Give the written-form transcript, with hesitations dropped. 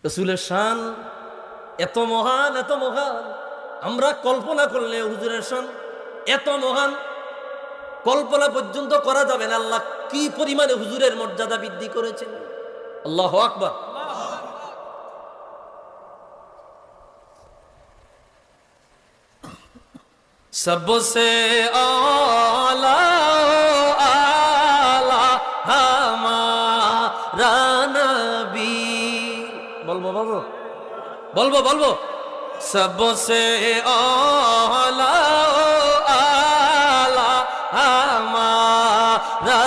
রাসূলের শান এত মহান, এত মহান, আমরা কল্পনা করলে হুজুরের শান এত মহান কল্পনা পর্যন্ত করা যাবে না। আল্লাহ কি পরিমাণে হুজুরের মর্যাদা বৃদ্ধি করেছেন। আল্লাহু আকবার। सबसे आला आला हमारा नबी, বলবো বলবো বলবো বলবো सबसे आला आला हमारा